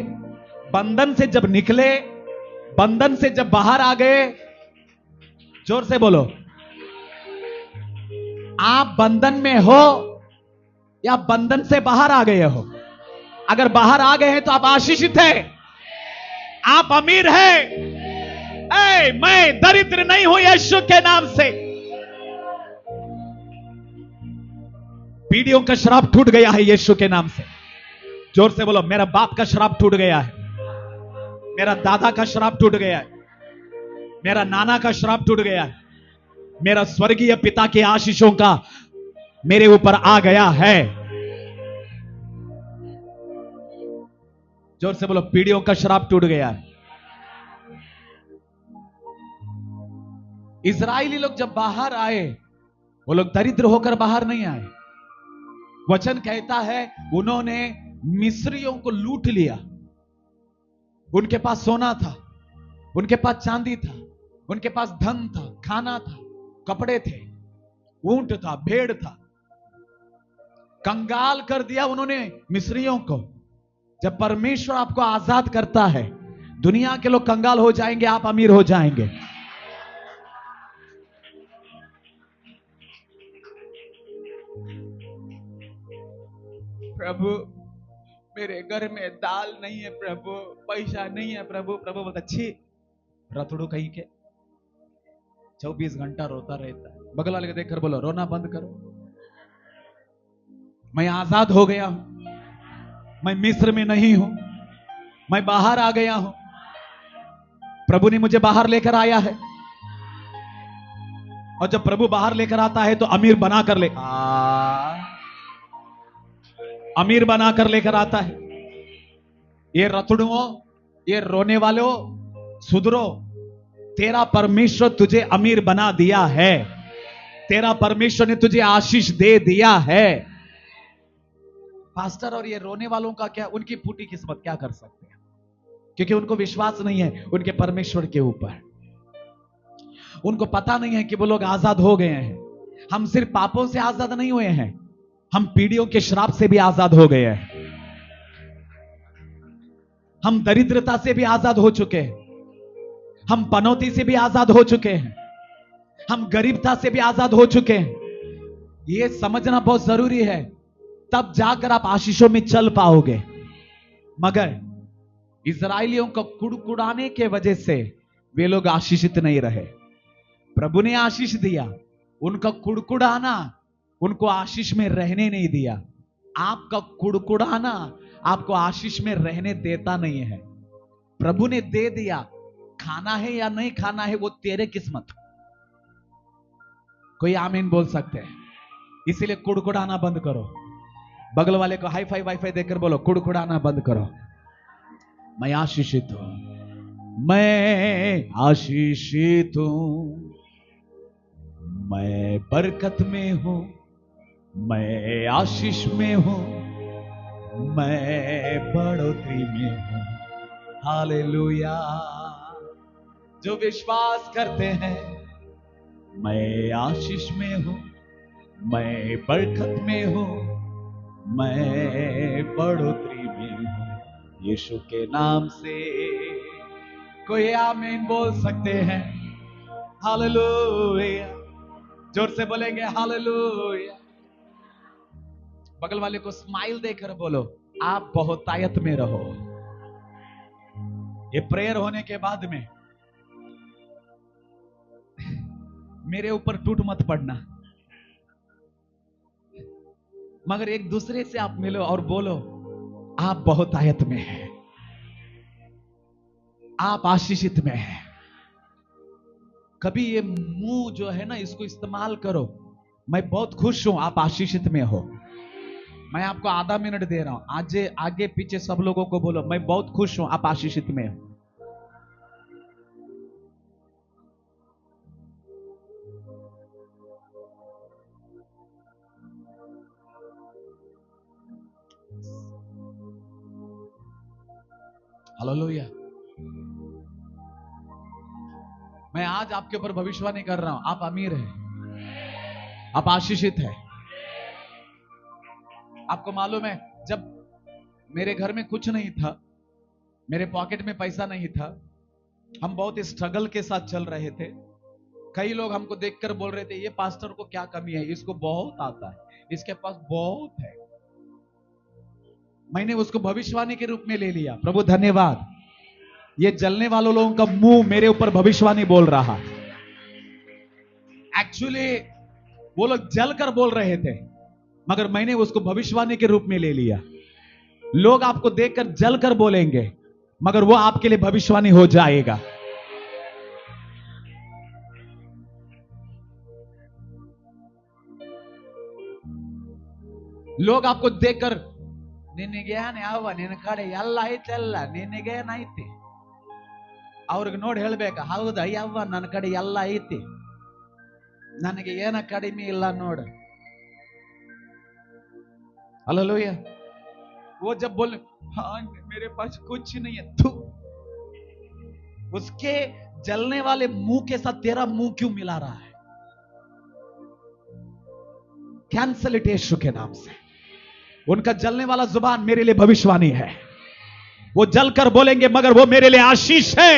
बंधन से जब निकले, बंधन से जब बाहर आ गए, जोर से बोलो, आप बंधन में हो या बंधन से बाहर आ गए हो? अगर बाहर आ गए हैं तो आप आशीषित हैं, आप अमीर हैं। मैं दरिद्र नहीं हूं यीशु के नाम से। पीढ़ियों का श्राप टूट गया है यीशु के नाम से। जोर से बोलो, मेरा बाप का श्राप टूट गया है, मेरा दादा का श्राप टूट गया है, मेरा नाना का श्राप टूट गया है, मेरा स्वर्गीय पिता के आशीषों का मेरे ऊपर आ गया है। जोर से बोलो, पीढ़ियों का श्राप टूट गया है। इजरायली लोग जब बाहर आए, वो लोग दरिद्र होकर बाहर नहीं आए। वचन कहता है उन्होंने मिस्रियों को लूट लिया। उनके पास सोना था, उनके पास चांदी था, उनके पास धन था, खाना था, कपड़े थे, ऊंट था, भेड़ था। कंगाल कर दिया उन्होंने मिस्रियों को। जब परमेश्वर आपको आजाद करता है, दुनिया के लोग कंगाल हो जाएंगे, आप अमीर हो जाएंगे। प्रभु मेरे घर में दाल नहीं है प्रभु, पैसा नहीं है प्रभु। प्रभु बोलता छी रतड़ू कहीं के, 24 घंटा रोता रहता है। बगल वाले को देखकर बोलो रोना बंद करो, मैं आजाद हो गया हूं, मैं मिस्र में नहीं हूं, मैं बाहर आ गया हूं, प्रभु ने मुझे बाहर लेकर आया है। और जब प्रभु बाहर लेकर आता है तो अमीर बनाकर अमीर बनाकर लेकर आता है। ये रतड़ुओं, ये रोने वालों, सुधरो, तेरा परमेश्वर तुझे अमीर बना दिया है, तेरा परमेश्वर ने तुझे आशीष दे दिया है। पास्टर और ये रोने वालों का क्या, उनकी फूटी किस्मत क्या कर सकते हैं, क्योंकि उनको विश्वास नहीं है उनके परमेश्वर के ऊपर। उनको पता नहीं है कि वो लोग आजाद हो गए हैं। हम सिर्फ पापों से आजाद नहीं हुए हैं, हम पीढ़ियों के श्राप से भी आजाद हो गए हैं। हम दरिद्रता से भी आजाद हो चुके हैं, हम पनौती से भी आजाद हो चुके हैं, हम गरीबता से भी आजाद हो चुके हैं। यह समझना बहुत जरूरी है, तब जाकर आप आशीषों में चल पाओगे। मगर इजराइलियों को कुड़कुड़ाने के वजह से वे लोग आशीषित नहीं रहे। प्रभु ने आशीष दिया, उनका कुड़कुड़ाना उनको आशीष में रहने नहीं दिया। आपका कुड़कुड़ाना आपको आशीष में रहने देता नहीं है। प्रभु ने दे दिया, खाना है या नहीं खाना है वो तेरे किस्मत। कोई आमीन बोल सकते हैं? इसीलिए कुड़कुड़ाना बंद करो। बगल वाले को हाई फाई वाईफाई देकर बोलो कुड़कुड़ाना बंद करो। मैं आशीषित हूं, मैं आशीषित हूं, मैं बरकत में हूं, मैं आशीष में हूं, मैं बढ़ोतरी में हूं। हालेलुया। जो विश्वास करते हैं मैं आशीष में हूं, मैं बरकत में हूं, मैं बढ़ोतरी में हूं। यीशु के नाम से कोई आमीन बोल सकते हैं? हालेलुया। जोर से बोलेंगे हालेलुया। बगल वाले को स्माइल देकर बोलो आप बहुतायत में रहो। ये प्रेयर होने के बाद में मेरे ऊपर टूट मत पड़ना, मगर एक दूसरे से आप मिलो और बोलो आप बहुतायत में हैं, आप आशीषित में हैं। कभी ये मुंह जो है ना इसको इस्तेमाल करो, मैं बहुत खुश हूं आप आशीषित में हो। मैं आपको आधा मिनट दे रहा हूं, आज आगे पीछे सब लोगों को बोलो मैं बहुत खुश हूं आप आशीषित में हो। हालेलुया। मैं आज आपके ऊपर भविष्यवाणी कर रहा हूं, आप अमीर हैं, आप आशीषित हैं। आपको मालूम है जब मेरे घर में कुछ नहीं था, मेरे पॉकेट में पैसा नहीं था, हम बहुत स्ट्रगल के साथ चल रहे थे। कई लोग हमको देखकर बोल रहे थे ये पास्टर को क्या कमी है, इसको बहुत आता है, इसके पास बहुत है। मैंने उसको भविष्यवाणी के रूप में ले लिया। प्रभु धन्यवाद, ये जलने वालों लोगों का मुंह मेरे ऊपर भविष्यवाणी बोल रहा। एक्चुअली वो लोग जलकर बोल रहे थे, मगर मैंने उसको भविष्यवाणी के रूप में ले लिया। लोग आपको देखकर जलकर बोलेंगे, मगर वो आपके लिए भविष्यवाणी हो जाएगा। लोग आपको देखकर ನಿನಗೇನು ಯಾವ ನಿನ್ನ ಕಡೆ ಎಲ್ಲ ಐತೆಲ್ಲ ನಿನಗೇನೈತಿ, ಅವ್ರಿಗೆ ನೋಡಿ ಹೇಳ್ಬೇಕ ಹೌದಾ ಯವ್ವ ನನ್ನ ಕಡೆ ಎಲ್ಲ ಐತಿ, ನನಗೆ ಏನ ಕಡಿಮೆ ಇಲ್ಲ ನೋಡ। हालेलुया। वो जब बोले हाँ मेरे पास कुछ नहीं है, तू उसके जलने वाले मुंह के साथ तेरा मुंह क्यों मिला रहा है? कैंसल इट यीशु के नाम से। उनका जलने वाला जुबान मेरे लिए भविष्यवाणी है। वो जलकर बोलेंगे मगर वो मेरे लिए आशीष है,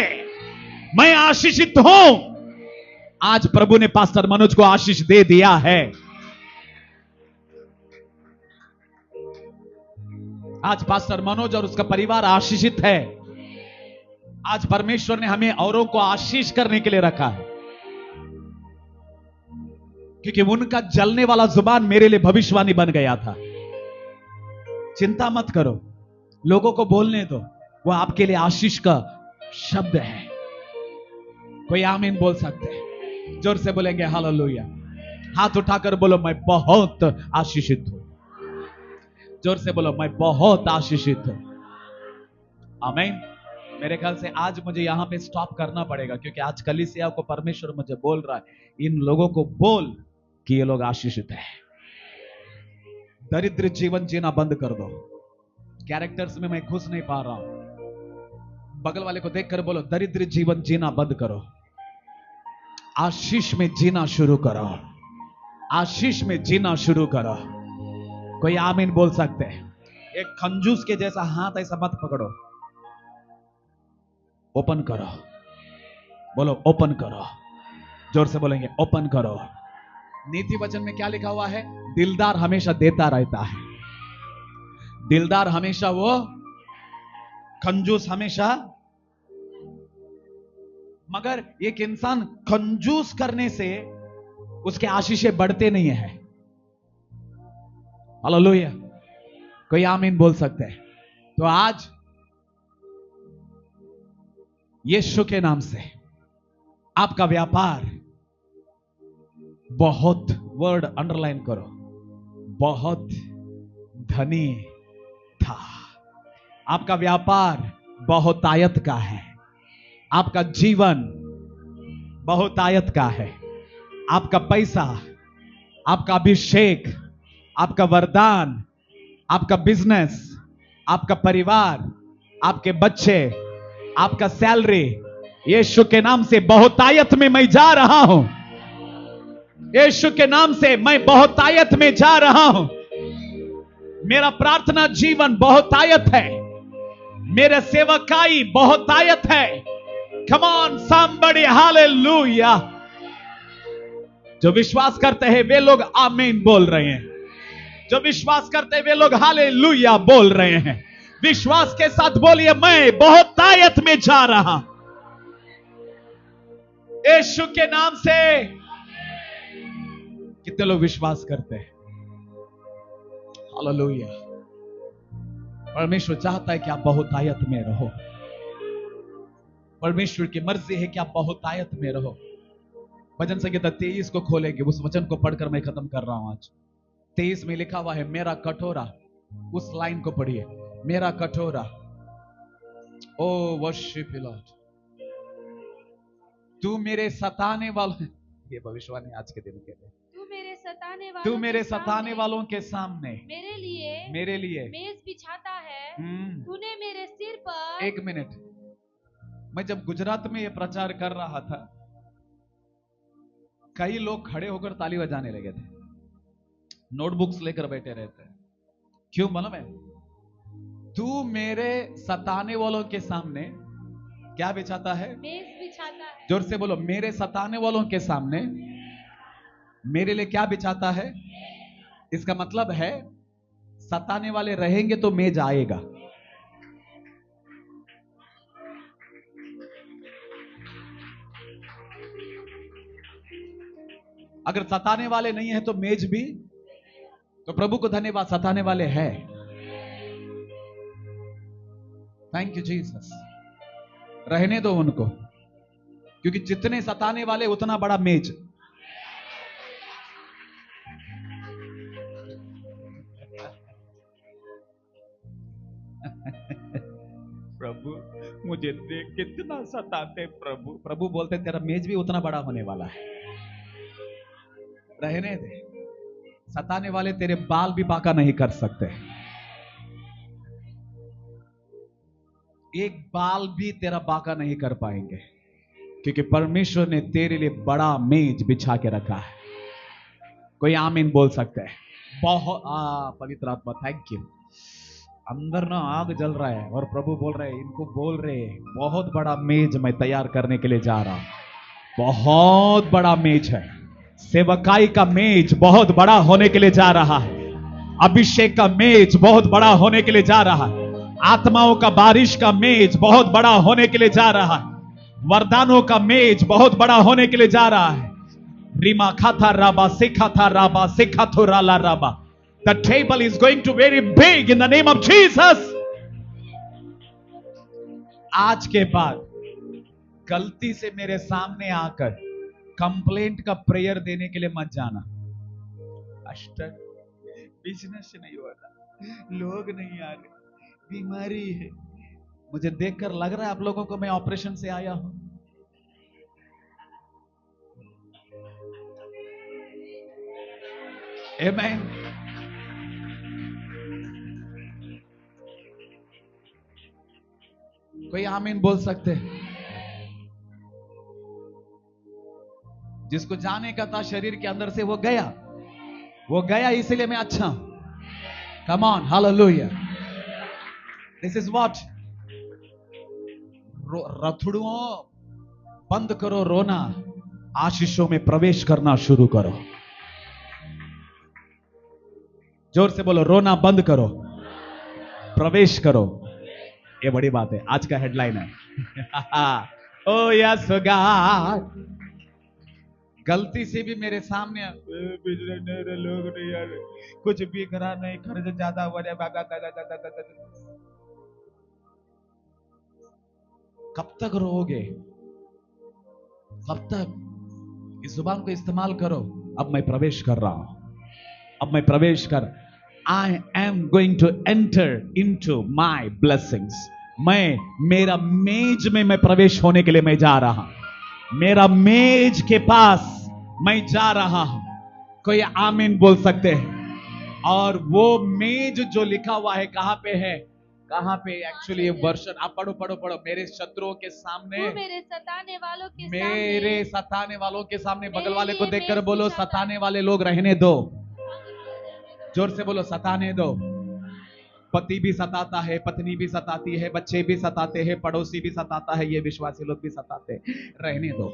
मैं आशीषित हूं। आज प्रभु ने पास्टर मनोज को आशीष दे दिया है। आज पास्टर मनोज और उसका परिवार आशीषित है। आज परमेश्वर ने हमें औरों को आशीष करने के लिए रखा है, क्योंकि उनका जलने वाला जुबान मेरे लिए भविष्यवाणी बन गया था। चिंता मत करो, लोगों को बोलने दो, वो आपके लिए आशीष का शब्द है। कोई आमीन बोल सकते हैं? जोर से बोलेंगे हालेलुया। हाथ उठाकर बोलो, मैं बहुत आशीषित हूं। जोर से बोलो, मैं बहुत आशीषित हूं। आमीन। मेरे ख्याल से आज मुझे यहां पे स्टॉप करना पड़ेगा, क्योंकि आज कलीसिया को परमेश्वर मुझे बोल रहा है, इन लोगों को बोल कि ये लोग आशीषित है। दरिद्र जीवन जीना बंद कर दो। कैरेक्टर्स में मैं घुस नहीं पा रहा हूं। बगल वाले को देखकर बोलो, दरिद्र जीवन जीना बंद करो, आशीष में जीना शुरू करो, आशीष में जीना शुरू करो। कोई आमीन बोल सकते हैं? एक कंजूस के जैसा हाथ ऐसा मत पकड़ो, ओपन करो। बोलो ओपन करो। जोर से बोलेंगे ओपन करो। नीति वचन में क्या लिखा हुआ है? दिलदार हमेशा देता रहता है। दिलदार हमेशा वो, कंजूस हमेशा। मगर एक इंसान कंजूस करने से उसके आशीषें बढ़ते नहीं है। हालेलुया। कोई आमीन बोल सकते हैं? तो आज यीशु के नाम से आपका व्यापार बहुत, वर्ड अंडरलाइन करो, बहुत धनी था। आपका व्यापार बहुत आयत का है। आपका जीवन बहुत आयत का है। आपका पैसा, आपका अभिषेक, आपका वरदान, आपका बिजनेस, आपका परिवार, आपके बच्चे, आपका सैलरी, यीशु के नाम से बहुतायत में मैं जा रहा हूं। यीशु के नाम से मैं बहुतायत में जा रहा हूं। मेरा प्रार्थना जीवन बहुतायत है। मेरे सेवकाई बहुतायत है। Come on somebody, hallelujah. जो विश्वास करते हैं वे लोग आमीन बोल रहे हैं। जो विश्वास करते हैं वे लोग हालेलुया बोल रहे हैं। विश्वास के साथ बोलिए, मैं बहुतायत में जा रहा यीशु के नाम से। कितने लोग विश्वास करते हैं? हालेलुया। परमेश्वर चाहता है कि आप बहुतायत में रहो। परमेश्वर की मर्जी है कि आप बहुतायत में रहो। भजन संहिता 23 को खोलेंगे, उस वचन को पढ़कर मैं खत्म कर रहा हूं आज। 23 में लिखा हुआ है, मेरा कटोरा, उस लाइन को पढ़िए, मेरा कटोरा। ओ वर्शिप यू लॉर्ड। तू मेरे सताने वालों, ये भविष्यवाणी आज के दिन के लिए, तू मेरे सताने वालों के सामने मेरे लिए मेज बिछाता है। तूने मेरे सिर पर। एक मिनट, मैं जब गुजरात में ये प्रचार कर रहा था, कई लोग खड़े होकर ताली बजाने लगे थे, नोटबुक्स लेकर बैठे रहते हैं। क्यों मालूम है? तू मेरे सताने वालों के सामने क्या बिछाता है? मेज बिछाता है। जोर से बोलो, मेरे सताने वालों के सामने मेरे लिए क्या बिछाता है? इसका मतलब है सताने वाले रहेंगे तो मेज आएगा। अगर सताने वाले नहीं है तो मेज भी। तो प्रभु को धन्यवाद, सताने वाले हैं। Thank you Jesus. रहने दो उनको, क्योंकि जितने सताने वाले उतना बड़ा मेज। प्रभु मुझे देख कितना सताते प्रभु। प्रभु बोलते तेरा मेज भी उतना बड़ा होने वाला है। रहने दे। सताने वाले तेरे बाल भी बांका नहीं कर सकते। एक बाल भी तेरा बांका नहीं कर पाएंगे, क्योंकि परमेश्वर ने तेरे लिए बड़ा मेज बिछा के रखा है। कोई आमीन बोल सकते हैं? बहुत पवित्र आत्मा थैंक यू। अंदर ना आग जल रहा है और प्रभु बोल रहे हैं, इनको बोल रहे हैं, बहुत बड़ा मेज मैं तैयार करने के लिए जा रहा हूं। बहुत बड़ा मेज है। सेवकाई का मेज बहुत बड़ा होने के लिए जा रहा है। अभिषेक का मेज बहुत बड़ा होने के लिए जा रहा है। आत्माओं का बारिश का मेज बहुत बड़ा होने के लिए जा रहा है। वरदानों का मेज बहुत बड़ा होने के लिए जा रहा है। रिमा खाता राबा सिखाथा राबा सिखाथो राला राबा। The table is going to very big in the name of Jesus. आज के बाद गलती से मेरे सामने आकर कंप्लेंट का प्रेयर देने के लिए मत जाना। अष्टर बिजनेस नहीं हो रहा, लोग नहीं आ रहे, बीमारी है। मुझे देखकर लग रहा है आप लोगों को मैं ऑपरेशन से आया हूं। आमेन। कोई आमीन बोल सकते हैं? जिसको जाने का था शरीर के अंदर से वो गया, इसलिए मैं अच्छा हूं। Come on, hallelujah. This is what. रथड़ुओं बंद करो रोना, आशीषों में प्रवेश करना शुरू करो। जोर से बोलो, रोना बंद करो, प्रवेश करो। ये बड़ी बात है, आज का हेडलाइन है। ओ यस गॉड। गलती से भी मेरे सामने लोग नहीं यार, कुछ भी करा नहीं, खर्च ज्यादा हो रहा। कब तक रोओगे? कब तक? इस जुबान को इस्तेमाल करो। अब मैं प्रवेश कर रहा हूं, अब मैं प्रवेश कर। I am going to enter into my blessings. मेरा मेज में मैं प्रवेश होने के लिए मैं जा रहा हूं। मेरा मेज के पास मैं जा रहा हूं। कोई आमीन बोल सकते हैं? और वो मेज जो लिखा हुआ है कहां पे है? कहां पे? एक्चुअली ये वर्षन आप पढ़ो। मेरे शत्रुओं के सामने, मेरे सताने वालों के मेरे सताने वालों के सामने। बगल वाले को देखकर मेज बोलो, बिछाता सताने वाले लोग रहने दो। जोर से बोलो, सताने दो। पति भी सताता है, पत्नी भी सताती है, बच्चे भी सताते हैं, पड़ोसी भी सताता है, ये विश्वासी लोग भी सताते हैं। रहने दो,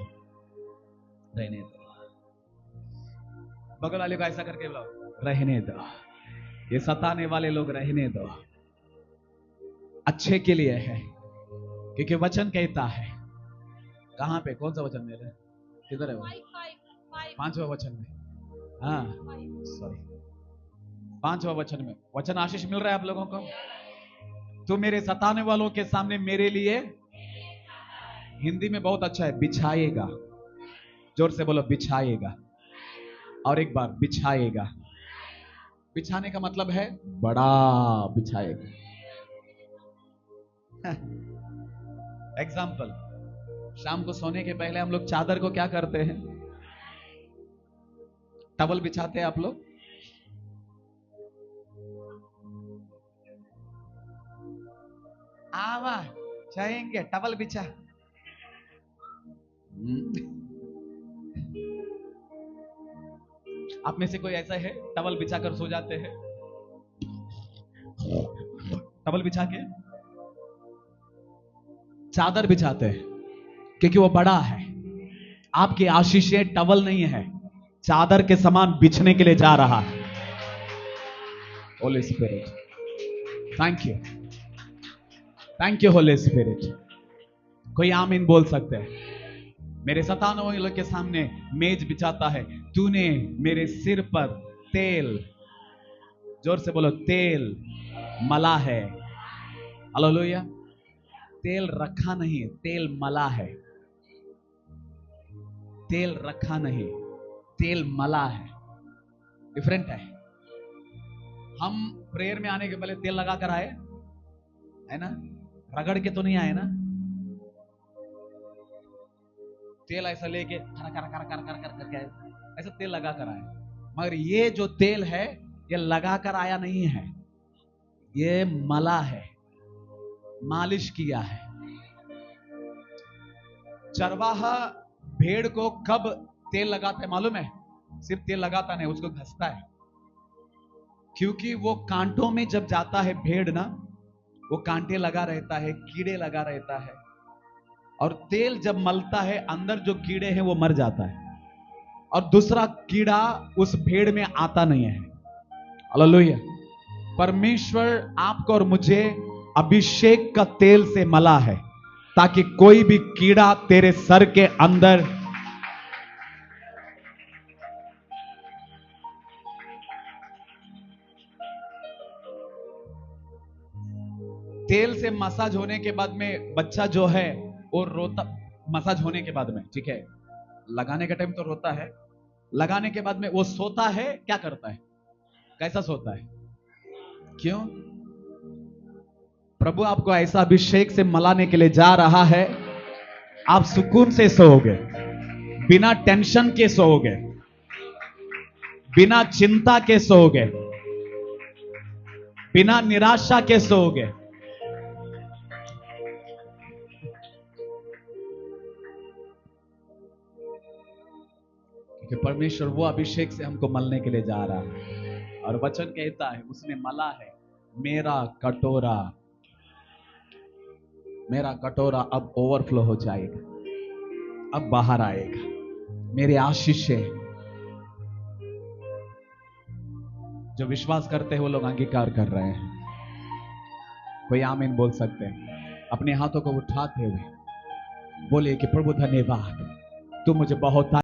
रहने दो। बगल वाले को ऐसा करके बोलो, रहने दो। ये सताने वाले लोग रहने दो, अच्छे के लिए है। क्योंकि वचन कहता है, कहां पे? कौन सा वचन मेरे? किधर है वो? 5वां वचन में। हाँ, सॉरी, 5वां वचन में। वचन आशीष मिल रहा है आप लोगों को? तो मेरे सताने वालों के सामने मेरे लिए, हिंदी में बहुत अच्छा है, बिछाएगा। जोर से बोलो, बिछाएगा। और एक बार, बिछाएगा। बिछाने का मतलब है बड़ा बिछाएगा। एग्जाम्पल, शाम को सोने के पहले हम लोग चादर को क्या करते हैं? टवल बिछाते हैं आप लोग? आवा चाहेंगे टवल बिछा। आप में से कोई ऐसा है टवल बिछाकर सो जाते हैं? टवल बिछा के चादर बिछाते हैं क्योंकि वो बड़ा है। आपकी आशीषें टवल नहीं है, चादर के समान बिछने के लिए जा रहा है। Holi spirit, thank you, thank you Holi spirit. कोई आमीन बोल सकते हैं? मेरे सताने वालों के सामने मेज बिछाता है। तूने मेरे सिर पर तेल, जोर से बोलो, तेल मला है। हालेलुया। तेल रखा नहीं, तेल मला है। तेल रखा नहीं, तेल मला है, डिफरेंट है। हम प्रेयर में आने के पहले तेल लगा कर आए है ना? रगड़ के तो नहीं आए ना? तेल ऐसा लेके कर कर कर कर कर कर करके ऐसा तेल लगा कर आए। मगर ये जो तेल है ये लगा कर आया नहीं है, ये मला है, मालिश किया है। चरवाहा भेड़ को कब तेल लगाता है मालूम है? सिर्फ तेल लगाता नहीं, उसको घसता है। क्योंकि वो कांटों में जब जाता है भेड़ ना, वो कांटे लगा रहता है, कीड़े लगा रहता है। और तेल जब मलता है, अंदर जो कीड़े हैं वो मर जाता है और दूसरा कीड़ा उस भेड़ में आता नहीं है। हालेलुया। परमेश्वर आपको और मुझे अभिषेक का तेल से मला है, ताकि कोई भी कीड़ा तेरे सर के अंदर तेल से मसाज होने के बाद में बच्चा जो है वो रोता, मसाज होने के बाद में, ठीक है, लगाने के टाइम तो रोता है, लगाने के बाद में वो सोता है, क्या करता है, कैसा सोता है? क्यों? प्रभु आपको ऐसा अभिषेक से मलाने के लिए जा रहा है, आप सुकून से सोओगे, बिना टेंशन के सोओगे, बिना चिंता के सोओगे, बिना निराशा के सोओगे। कि परमेश्वर वो अभिषेक से हमको मलने के लिए जा रहा है, और वचन कहता है उसने मला है, मेरा कटोरा अब ओवरफ्लो हो जाएगा, अब बाहर आएगा, मेरे आशीषें। जो विश्वास करते हैं वो लोग अंगीकार कर रहे हैं। कोई आमीन बोल सकते हैं? अपने हाथों को उठाते हुए बोले कि प्रभु धन्यवाद, तू मुझे बहुत